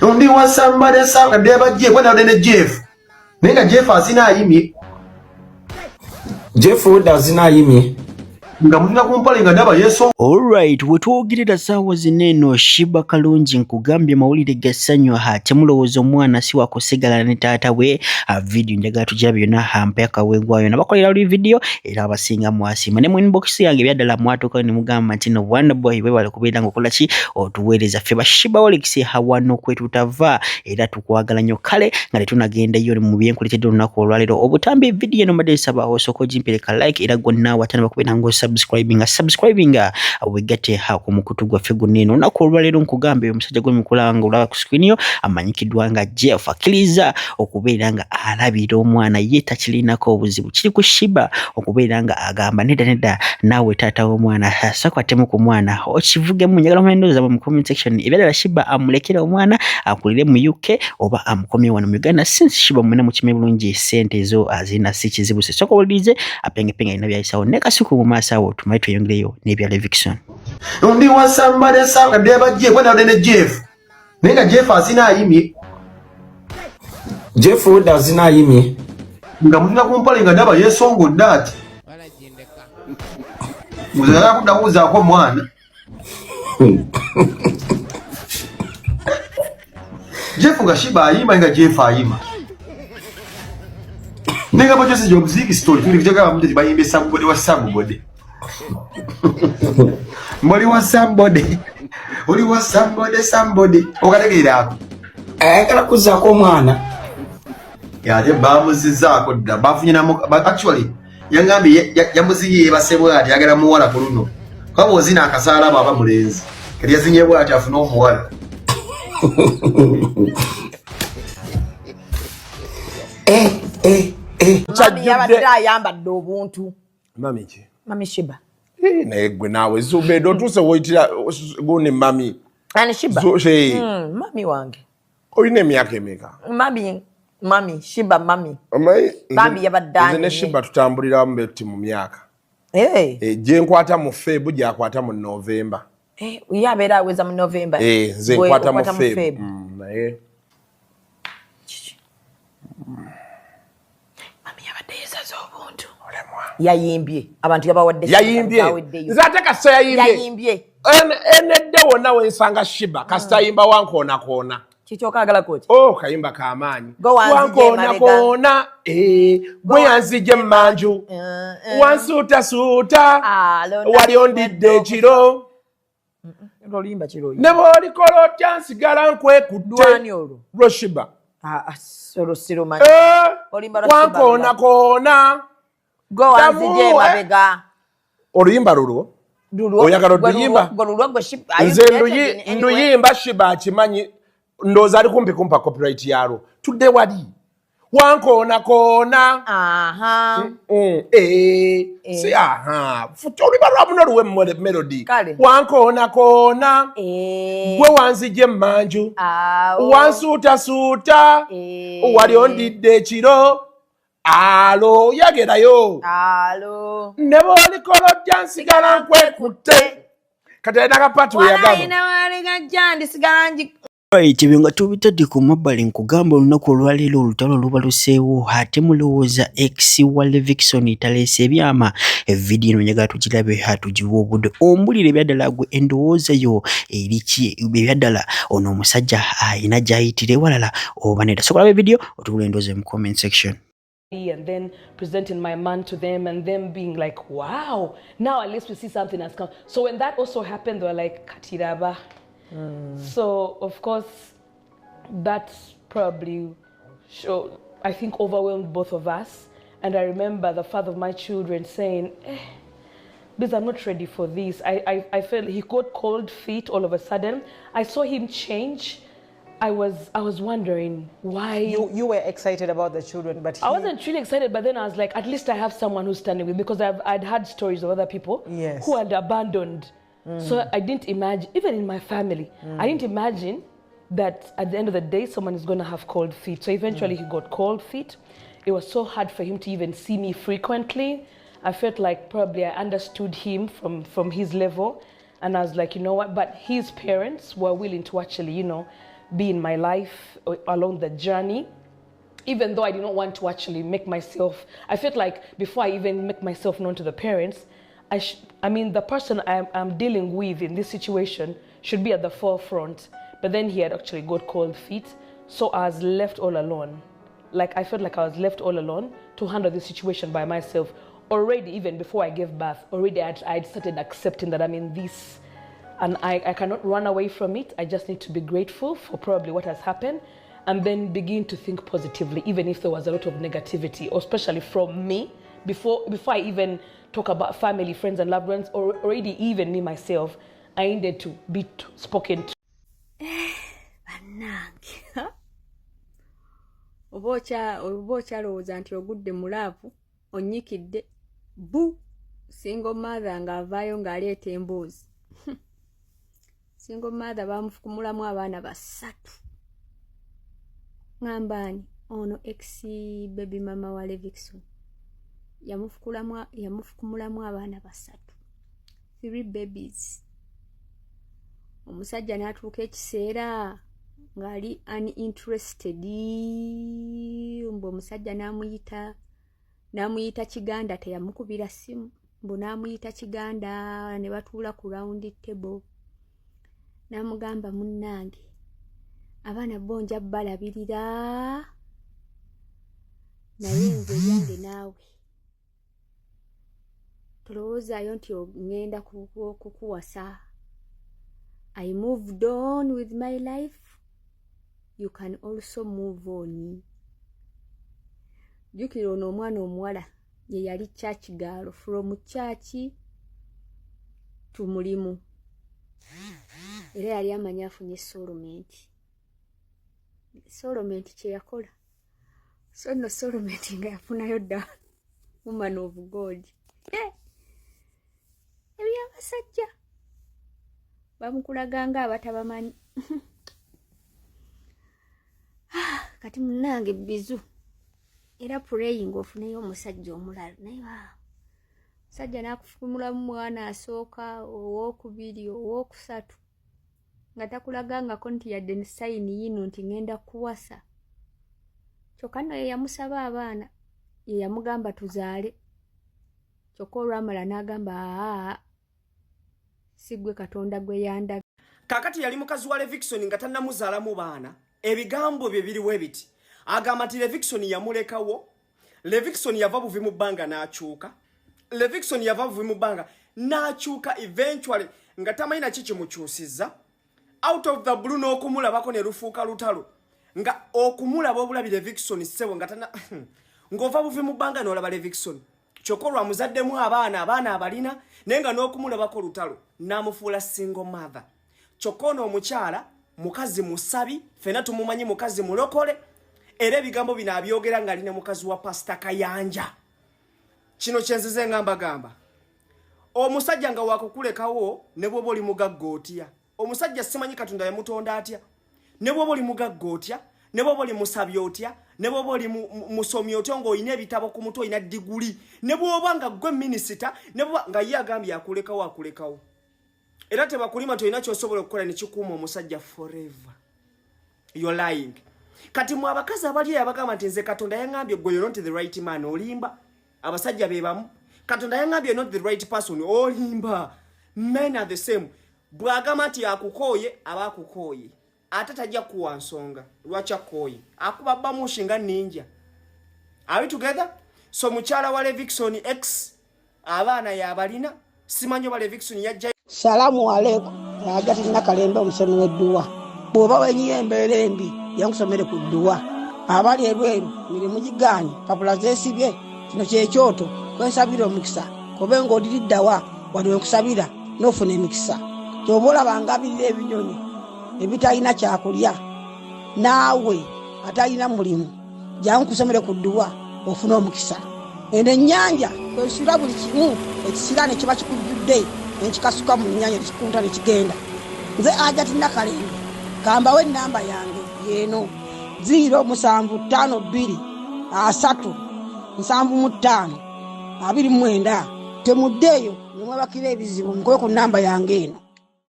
Undi wa somebody sanga deba Jeff when na Jeff. Nenga Jeff asina ayimye. Jeff asina ayimye. Ngamulina kumpalinga ndaba yeso. Alright, wetwogerera saawa zineno Sheebah Karungi nkugambye mawulire gassanyu ate mulowooza omwana si wakusigala ne taata we. Video njagala tujja byonna hampe akawegwayo nabakolera oli video era abasinga mwasima ne mu inbox yange byaddala mwatuuka ne mugamba nti no Wonder Boy we bali kubeera ng'okola ki otuweereza ffe ba Sheebah Olex hawano kwe tutava era tukwagala nnyo kale nga tetunagendayo mu byenkuleetedde olunaku olwaleero obutambi video eno mbadde nsaba osooka ogimpereka like era gonna watana bakubeera ng'osubscribing wegate ha ku mukutu gwaffe gunneno olunaku olwaleero nkugambe omusajja gw'emikulanga olaba ku screen yo amanyikiddwa nga Jeff akkiriza okubeera nga alabira omwana ye takirinako obuzibu kiri ku Sheebah okubeera nga agamba nedda naawe taata w'omwana sakwatemu ku mwana okivugemu njagala omulendoza mu comment section ebyalala Sheebah amulekera omwana akulire mu UK oba amukomye wano mu Uganda since Sheebah mwena mukime bulungi sente ezo azina si kizibu se soko wolize apengepenga ina byayisawo nekasiku mu maaso awo tumaye tweyongereyo n'ebya Levickson. Undi wa somebody sanga deba Jeff when na Jeff. Nenga Jeff asina ayimye. Jeff asina ayimye. Ngamulina kumpalinga ndaba yesongo dati. Muzala kudabuza ko mwana. Jeff nga Sheebah ayima nga Jeff ayima. Nenga bojo se jobziki story tuli kujaga mtu bayimbe somebody wa somebody. Moli wa somebody. Oli wa somebody. Okategeera ako. Kala kuzaako omwana. Yate bamuzizaako dda bafunye actually yangambye yamuziye basebwa ati yagala muwala ku luno. Kaba ozina akasaala baba mulenzi. Kali yazinye bwa ati afuna omuwala. Mami yabadde ayambadde obuntu. Mami ki? Mami Sheebah. Naye gwe naawe Zubedo otuse woyitira gune mami. Ani Sheebah? Mami wange. Oyina emyaka emeka? Mami Sheebah mami. Mami yabadde nze ne Sheebah tutambulira mu myaka. Gye nkwata mu February gy'akwata mu November. Yabeera aweza mu November. Nze nkwata mu February. Naye yayimbye abantu yabawadde nze ate kasita yayimbye enedde wonna wensanga Sheebah kasita ayimba wankoona kikyokaagala koti kayimba k'amaanyi wankoona gwe yanzije mmanju wansuutasuuta wali ondidde ekiro ne bw'olikola otya nsigala nkwekutte lwo Sheebah wankoona Go wanzije mabega. Oluyimba lulwo? Oyagala oluyimba? Nze nduyimba Sheebah akimanyi ndooza ali kumpa copyright yalwo. Tudde wali. Wankoona. Si Futa oluyimba lwa muno luwe melody. Wankoona. Gwe wanzije mmanju. Wansuutasuuta. Wali ondidde ekiro. Alo yagerayo. Ne bw'olikola ojja nsigala nkwekutte. Kati alina kapati we yagamba. Right, ebyo nga tubitadde ku mabbali nkugamba olunaku olwaleero olutalo luba luseewo ate mulowooza ex wa Levickson taleese ebyama evidiyo eno njagala tugirabe hatugiwa obudde ombulire ebyaddala gwe endowooza yo eriki ebyaddala ono omusajja ayina gy'ayitire walala oba nedda sokola evidiyo otugula endowooza mu comment section. And then presenting my man to them and them being like, wow, now at least we see something has come. So when that also happened, they were like, Katiraba. So of course, that's probably, I think, overwhelmed both of us. And I remember the father of my children saying, because I'm not ready for this. I felt he got cold feet all of a sudden. I saw him change. I was wondering why. You were excited about the children, but I wasn't really excited. But then I was like, at least I have someone who's standing with me, because I'd had stories of other people who had abandoned. So I didn't imagine, even in my family, I didn't imagine that at the end of the day someone is going to have cold feet. So eventually he got cold feet. It was so hard for him to even see me frequently. I felt like probably I understood him from his level, and I was like, you know what? But his parents were willing to actually, be in my life along the journey. Even though I did not want to actually make myself, I felt like before I even make myself known to the parents, I mean, the person I'm dealing with in this situation should be at the forefront. But then he had actually got cold feet, so I was left all alone. Like, I felt like I was left all alone to handle the situation by myself. Already, even before I gave birth, already I'd started accepting that I'm in this, and I cannot run away from it. I just need to be grateful for probably what has happened, and then begin to think positively, even if there was a lot of negativity, or especially from me, before I even talk about family, friends, and loved ones, or already even me myself, I needed to be spoken to. Bannange oba okyalowooza nti ogudde mulaavu onyikidde bu single mother ng'avaayo ng'aleeta emboozi. Single mother bamufukumulamu abaana 3. Ng'ambaani ono ex baby mama wa Levikson yamufukumulamu abaana 3 babies. Omusajja n'atuuka ekiseera ngali uninterested, mbu omusajja n'amuyita Kiganda, teyamukubira simu, mbu n'amuyita Kiganda, ne batuula ku round table. N'amugamba, munnange abaana bo nja balabirira, naye nze yange naawe tolowoozaayo nti ngenda kukuwasa. I moved on with my life. You can also move on. Jukira ono omwana omuwala ye yali church girl, from church to mulimu. Era yali amanya afunye soulmate. Soulmate kye yakola. So no soulmate nga yafunayo dda. Woman of God. Ebyabasajja bamukulaganga abatabamanyi. Kati munnange bizu era praying ofuneyo omusajja omulala, naye musajja n'akufukumulamu mwana asooka, owokubiri, owokusatu, nga takulagangako nti yadde sayini yino nti ngenda kuwasa. Kyokka nno ye yamusaba abaana, ye yamugamba tuzaale. Kyokka olwamala n'agamba sigwe Katonda gwe yandaga. Kakati yali mukazi wa Levikson nga tannamuzaalamu baana. Ebigambo bye biriwo ebiti. Agamba nti Levikson yamulekawo. Levikson yava buvi mu bbanga n'akyuka. Levikson yava buvi mu bbanga n'akyuka eventually nga tamayina kiki mukyusizza. Out of the blue n'okumulabako ne lufuuka lutalo. Nga okumulaba obulabi Levikson ssebo nga tana ng'ova buvi mu bbanga n'olaba Levikson. Kyokolwa muzaddemu abaana abalina naye nga n'okumulabako lutalo n'amufuula single mother. Chokono omukyala mukazi musabi, fena tumumanyi mukazi mulokole, era ebigambo bino abyogera nga alina mukazi wa Pastor Kayanja. Kino kyenzize ngamba. Omusajja nga wakukulekawo ne bwoba oli mugagga otya. Omusajja simanyi Katonda yamutonda atya. Ne bwoba oli mugagga otya, ne bwoba oli musabi otya, ne bwoba oli musomi otya ng'olina ebitabo ku mutwe olina diguli, ne bwoba nga gwe minisita, ne bwoba nga ye agambye akulekawo. Era tebakulima toyina ky'osobola okukola ne kikuuma omusajja forever. You're lying. Kati mu abakazi abali abagamba nti nze Katonda yangambye gwe you're not the right man, olimba. Abasajja bebamu. Katonda yangambye not the right person, olimba. Men are the same. Bwagamba nti akukooye abakukooye. Ate tajja kuwa nsonga lwaki akooye. Akuba bamushi nga ninja. Are we together? So mukyala wa Levikson X abaana yabalina simanyo wa Levikson yajja. Salamu alaikum. Agati nakalembe omusomi w'edduwa. Bw'oba wenyiye embeera embi yankusomere ku dduwa. Abali ebweru mirimu gigaanyi papula zeesibye kino kyekyoto kwensabira omukisa kobe ng'odiriddawa wali wenkusabira n'ofuna emikisa. Ky'oba olaba ngabirira ebinyonyi ebitalina kyakulya naawe atalina mulimu jangu kusomere ku dduwa ofuna omukisa. Eno ennyanja kwesula buli kimu ekisira ne kiba kikujjudde nekikasuka mu nnyanja nekikunta nekigenda. Nze Agati Nakalembe kambawo ennamba yange yeeno 075237529. Temuddeeyo ne mwebakira ebizibu mukoye ku nnamba yange eno.